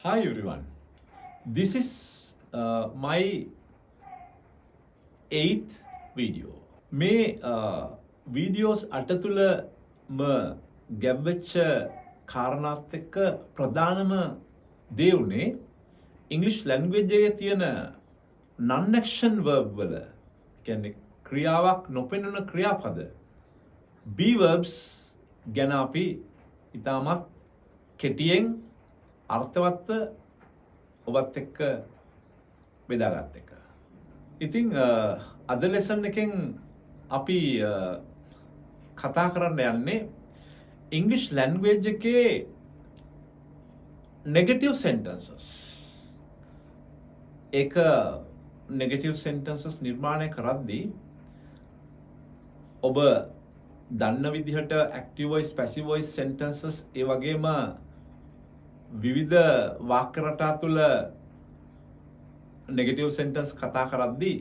Hi everyone. This is my 8th video. මේ videos අට තුළම ගැබ්වෙච්ච කාරණාත් එක්ක ප්‍රධානම දේ උනේ ඉංග්‍රීසි ලැන්ග්වේජ් එකේ තියෙන non action verb වල කියන්නේ ක්‍රියාවක් නොපෙනුන ක්‍රියාපද B verbs ගැන අපි ඉතාමත් කෙටියෙන් අර්ථවත්ව ඔබත් එක්ක බෙදාගත් එක. ඉතින් අද ලෙසන් එකෙන් අපි කතා කරන්න යන්නේ ඉංග්‍රීසි ලැන්ග්වේජ් එකේ negative sentences. ඒක negative sentences නිර්මාණය කරද්දී ඔබ දන්න විදිහට active voice passive voice sentences ඒ වගේම විවිධ වාක්‍ය රටා තුළ negative sentence කතා කරද්දී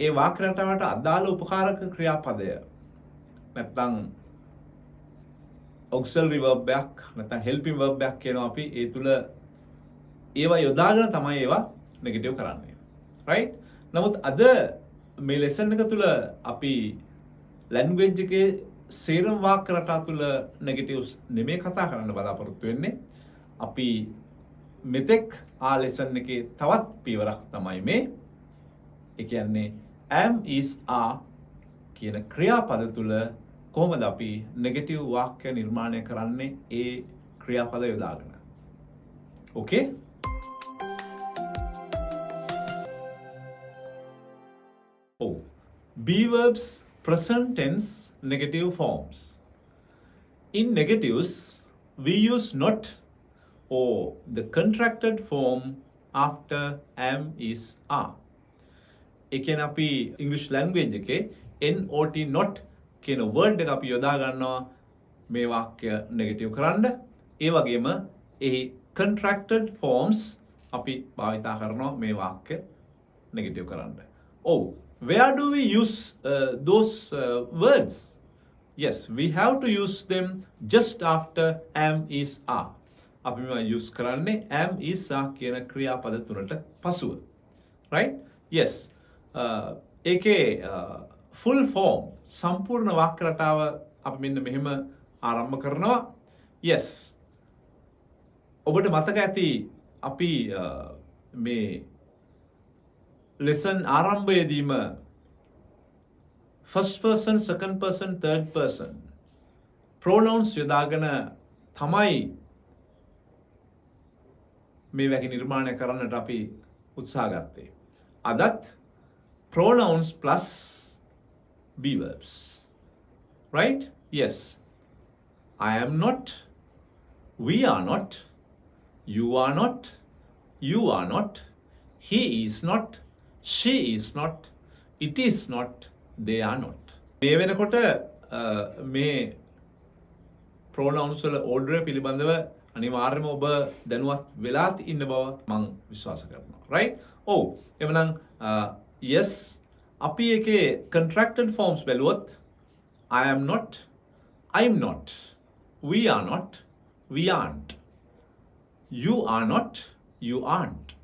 ඒ වාක්‍ය රටාවට අදාළ උපකාරක ක්‍රියාපදය නැත්නම් auxiliary verb එකක් නැත්නම් helping verb එකක් කියනවා අපි ඒ තුළ ඒවා යොදාගෙන තමයි ඒවා negative කරන්නේ. right? නමුත් අද මේ lesson එක තුළ අපි language එකේ සේරම වාක්‍ය රටා තුළ negatives නෙමෙයි කතා කරන්න බලාපොරොත්තු වෙන්නේ. අපි මෙතෙක් lesson එකේ තවත් පියවරක් තමයි මේ. ඒ කියන්නේ am is are කියන ක්‍රියාපද තුළ කොහොමද අපි negative වාක්‍ය නිර්මාණය කරන්නේ ඒ ක්‍රියාපද යොදාගෙන. okay? B verbs present tense negative forms. In negatives, we use not or the contracted form after am is are. ඒ කියන්නේ අපි English language එකේ not not කියන word එක අපි යොදා ගන්නවා මේ වාක්‍ය negative කරන්න. ඒ වගේම එහි contracted forms අපි භාවිතා කරනවා මේ වාක්‍ය negative කරන්න. Where do we use those words? Yes, we have to use them just after am is are. අපි මේවා use කරන්නේ am is are කියන ක්‍රියාපද තුනට පසුව. right? yes. ඒකේ full form සම්පූර්ණ වාක්‍ය රටාව අපි මෙන්න මෙහෙම ආරම්භ කරනවා. yes. ඔබට මතක ඇති අපි මේ lesson ආරම්භයේදීම first person, second person, third person pronouns යොදාගෙන තමයි මේ වගේ නිර්මාණය කරන්නට අපි උත්සාහ ගත්තේ. අදත් pronouns plus B verbs. right? yes. I am not, we are not, you are not, you are not, he is not, she is not, it is not, they are not. මේ වෙනකොට මේ pronouns වල order පිළිබඳව අනිවාර්යයෙන්ම ඔබ දැනුවත් වෙලා ඉන්න බව මම විශ්වාස කරනවා. right? එවනම් yes අපි එකේ contracted forms බැලුවොත් I am not, I'm not, we are not, we aren't, you are not, you aren't,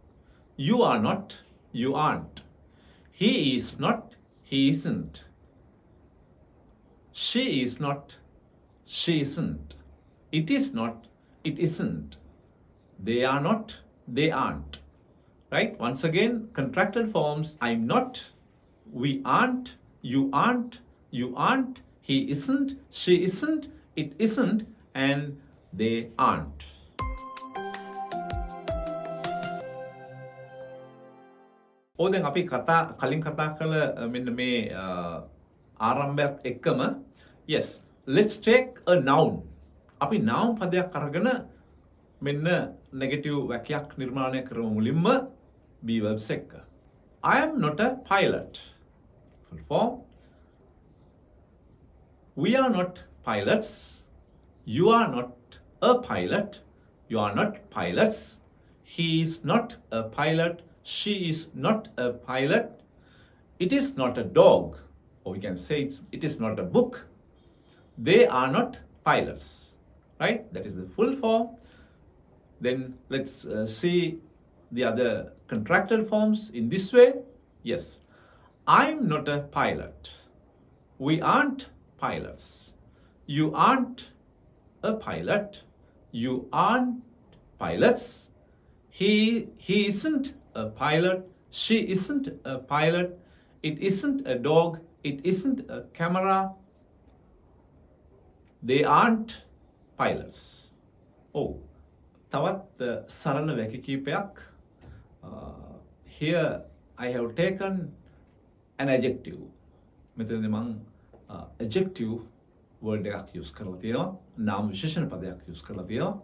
you are not, you aren't, he is not, he isn't, she is not, she isn't, it is not, it isn't, they are not, they aren't. right? once again, contracted forms I'm not, we aren't, you aren't, you aren't, he isn't, she isn't, it isn't, and they aren't. දැන් අපි කලින් කතා කළ මෙන්න මේ ආරම්භයත් එක්කම yes, let's take a noun. අපි noun පදයක් අරගෙන මෙන්න negative වැකයක් නිර්මාණය කරමු මුලින්ම B verbs එක්ක. I am not a pilot. full form. We are not pilots. You are not a pilot. You are not pilots. He is not a pilot. She is not a pilot. It is not a dog. Or we can say it is not a book. They are not pilots. Right? That is the full form. Then let's see the other contracted forms in this way. Yes, I'm not a pilot. We aren't pilots. You aren't a pilot. You aren't pilots. He isn't a pilot. She isn't a pilot. It isn't a dog. It isn't a camera. They aren't pilots. Oh, තවත් සරල වැකි කීපයක්. Here I have taken an adjective. මෙතනදී මම adjective word එකක් use කරලා තියෙනවා. නාම විශේෂණ පදයක් use කරලා තියෙනවා.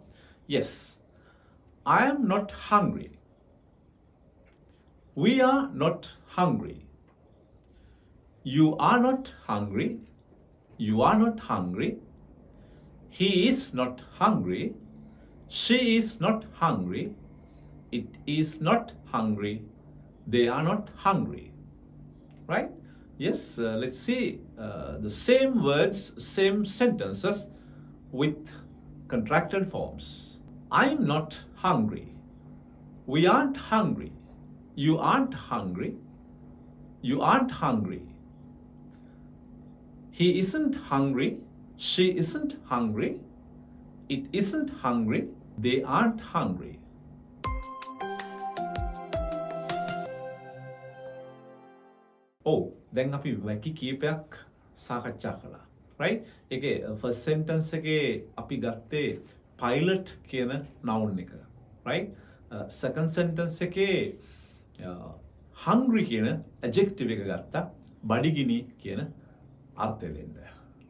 Yes, I am not hungry. We are not hungry. You are not hungry. You are not hungry. He is not hungry. She is not hungry. It is not hungry. They are not hungry. Right? Yes, let's see the same words, same sentences with contracted forms. I'm not hungry. We aren't hungry. You aren't hungry. You aren't hungry. He isn't hungry. She isn't hungry. It isn't hungry. They aren't hungry. Oh, දැන් අපි වැකි කීපයක් සාකච්ඡා කළා. Right? ඒකේ first sentence එකේ අපි ගත්තේ pilot කියන noun එක. Right? Second sentence එකේ hungry කියන adjective එක ගත්තා. බඩගිනි කියන අර්ථය දෙන්න.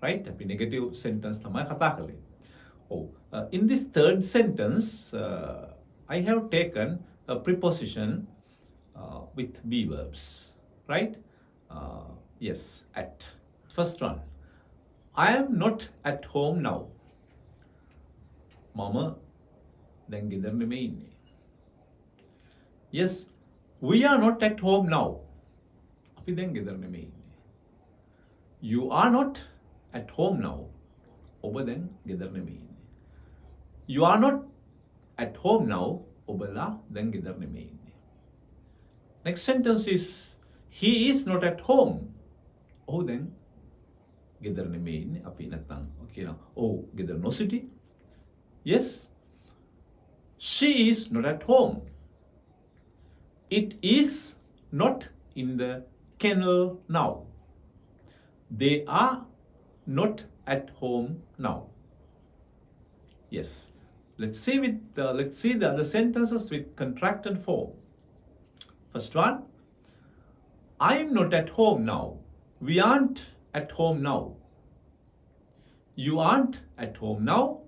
Right? අපි negative sentence තමයි කතා කළේ. Oh, in this third sentence, I have taken a preposition with be verbs, right? Yes, at. First one, I am not at home now. Mama, then ගෙදර නෙමෙයි ඉන්නේ. Yes, we are not at home now. අපි දැන් ගෙදර නෙමෙයි ඉන්නේ. You are not at home now. ඔබ දැන් ගෙදර නෙමෙයි ඉන්නේ. You are not at home now. ඔබලා දැන් ගෙදර නෙමෙයි ඉන්නේ. Next sentence is he is not at home. ඔහු දැන් ගෙදර නෙමෙයි ඉන්නේ. අපි නැත්තම් කියනවා ඔහු ගෙදර නොසිටි. Yes, she is not at home. It is not in the kennel now. They are not at home now. Yes. Let's see the other sentences with contracted form. First one, I'm not at home now. We aren't at home now. You aren't at home now.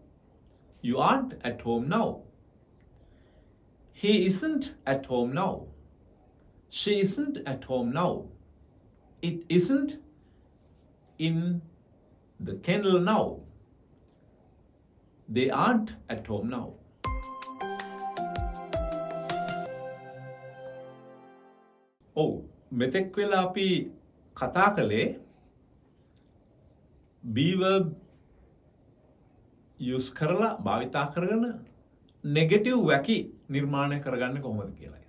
You aren't at home now. He isn't at home now. She isn't at home now. It isn't in the kennel now. They aren't at home now. Oh, මෙතෙක් වෙලා අපි කතා කළේ be verb use කරලා භාවිතා කරගෙන negative වැකි නිර්මාණය කරගන්නේ කොහොමද කියලා.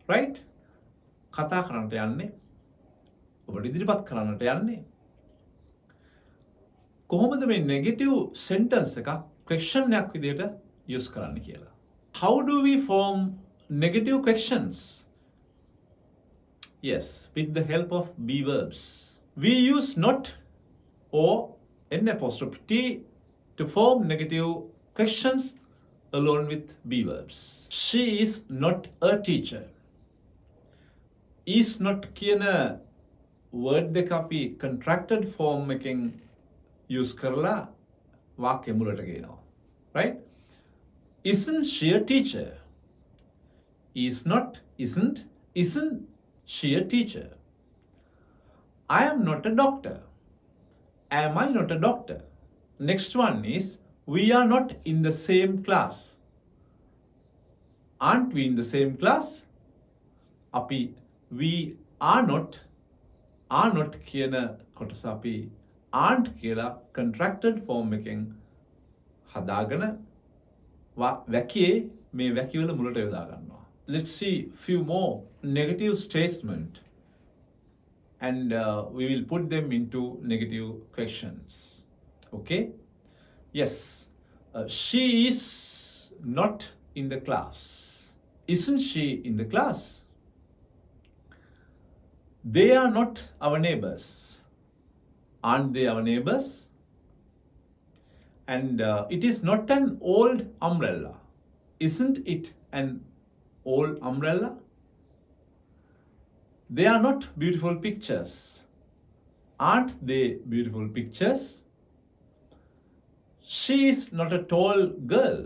Right? කතා කරන්නට යන්නේ ඔබට ඉදිරිපත් කරන්නට යන්නේ කොහොමද මේ negative sentence එකක් question එකක් විදිහට use කරන්න කියලා. How do we form negative questions? Yes, with the help of be verbs. We use not or n apostrophe t to form negative questions alone with be verbs. She is not a teacher. Is not කියන word දෙක අපි contracted form එකෙන් use කරලා වාක්‍ය මුලට ගේනවා. Right? Isn't she a teacher? Is not, isn't she a teacher? I am not a doctor. Am I not a doctor? Next one is we are not in the same class. Aren't we in the same class? අපි we are not කියන කොටස අපි aren't කියලා contracted form එකෙන් හදාගෙන වැකියේ මේ වැකිවල මුලට යොදා ගන්නවා. Let's see few more negative statement and we will put them into negative questions. Okay? Yes. She is not in the class. Isn't she in the class? They are not our neighbors. Aren't they our neighbors? And it is not an old umbrella. Isn't it an old umbrella? They are not beautiful pictures. Aren't they beautiful pictures? She is not a tall girl.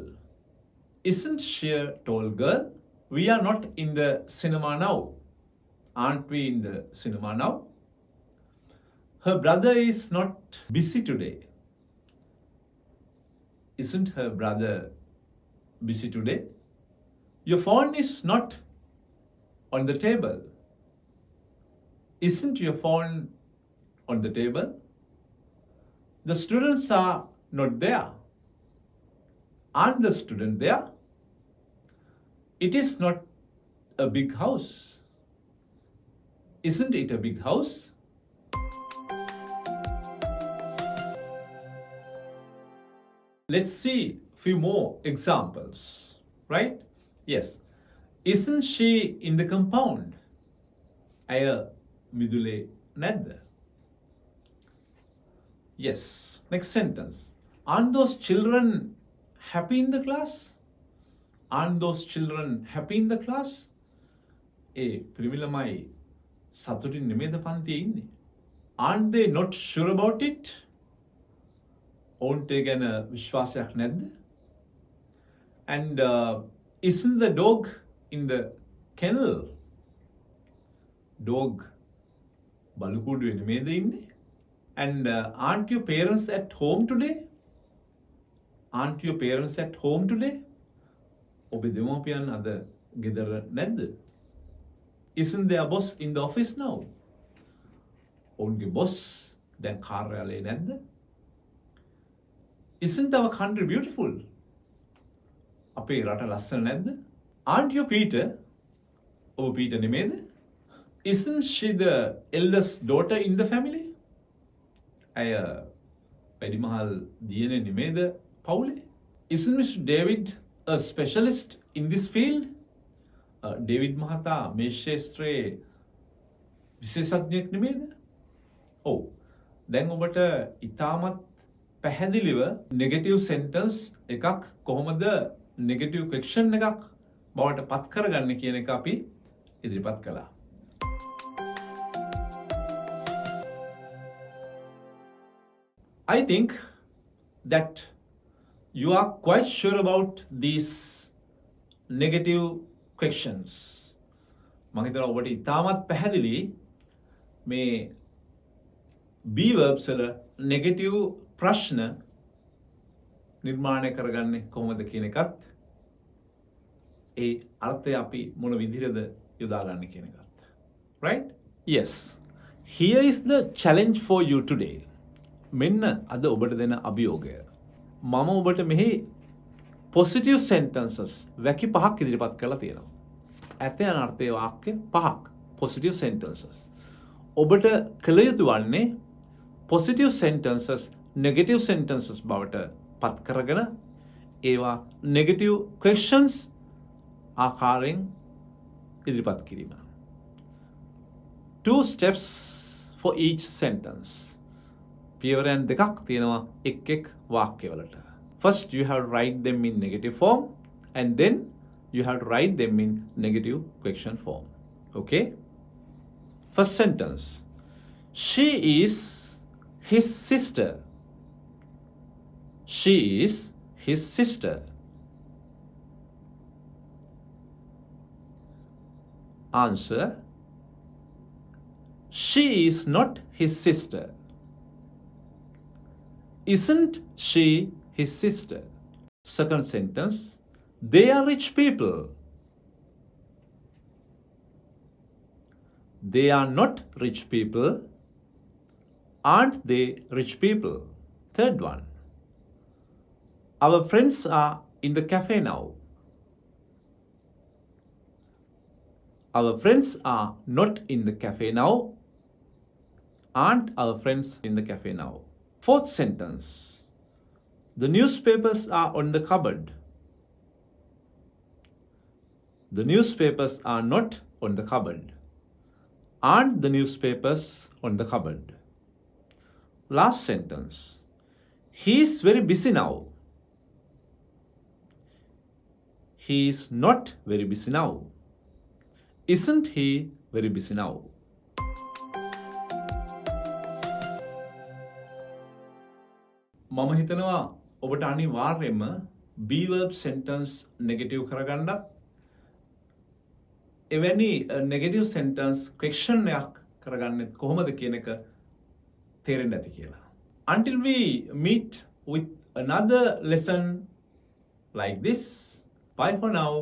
Isn't she a tall girl? We are not in the cinema now. Aren't we in the cinema now? Her brother is not busy today. Isn't her brother busy today? Your phone is not on the table. Isn't your phone on the table? The students are not there. Aren't the students there? It is not a big house. Isn't it a big house? Let's see few more examples, right? Yes. Isn't she in the compound? ඇය මිදුලේ නැද්ද? Yes. Next sentence. Aren't those children happy in the class? Aren't those children happy in the class? ඒ පිරිමි ළමයි සතුටින් නෙමෙයිද පන්තියේ ඉන්නේ? Aren't they not sure about it? ඔවුන්ට ඒ ගැන විශ්වාසයක් නැද්ද? And isn't the dog in the kennel? Dog බලුකුඩුවේ නෙමෙයිද ඉන්නේ? And aren't your parents at home today? Aren't your parents at home today? ඔබේ දෙමව්පියන් අද ගෙදර නැද්ද? Isn't their boss in the office now? ඔවුන්ගේ boss දැන් කාර්යාලයේ නැද්ද? Isn't our country beautiful? අපේ රට ලස්සන නැද්ද? Aren't you Peter? ඔබ Peter නෙමෙයිද? Isn't she the eldest daughter in the family? ඇය වැඩිමහල් දියණිය නෙමෙයිද පවුලේ? Isn't Mr. David a specialist in this field? David මහතා මේ ක්ෂේත්‍රයේ විශේෂඥයෙක් නෙමෙයිද? ඔව්. දැන් ඔබට ඉතාමත් පැහැදිලිව negative sentence එකක් කොහොමද negative question එකක් බවට පත් කරගන්නේ කියන එක අපි ඉදිරිපත් කළා. I think that you are quite sure about these negative questions. මම හිතනවා ඔබට ඉතාමත් පැහැදිලි මේ B verbs වල negative ප්‍රශ්න නිර්මාණය කරගන්නේ කොහොමද කියන එකත් ඒ අර්ථය අපි මොන විදිහටද යොදාගන්නේ කියන එකත්. Right? Yes. Here is the challenge for you today. මෙන්න අද ඔබට දෙන අභියෝගය. මම ඔබට මෙහි positive sentences වැකි පහක් ඉදිරිපත් කරලා තියෙනවා. ඇත යන අර්ථයේ වාක්‍ය පහක් positive sentences. ඔබට කළ යුතු වන්නේ positive sentences negative sentences බවට පත් කරගෙන ඒවා negative questions ආකාරයෙන් ඉදිරිපත් කිරීම. 2 steps for each sentence. පියවරයන් දෙකක් තියෙනවා එක් වාක්‍යවලට. First you have to write them in negative form and then you have to write them in negative question form. Okay? First sentence. She is his sister. She is his sister. Answer. She is not his sister. Isn't she his sister? Second sentence. They are rich people. They are not rich people. Aren't they rich people? Third one. Our friends are in the cafe now. Our friends are not in the cafe now. Aren't our friends in the cafe now? Fourth sentence. The newspapers are on the cupboard. The newspapers are not on the cupboard. Aren't the newspapers on the cupboard? Last sentence. He is very busy now. He is not very busy now. Isn't he very busy now? මම හිතනවා ඔබට අනිවාර්යයෙන්ම be verb sentence negative කරගන්නත් එවැනි negative sentence question එකක් කරගන්නෙත් කොහොමද කියන එක තේරෙන්න ඇති කියලා. Until we meet with another lesson like this, bye for now.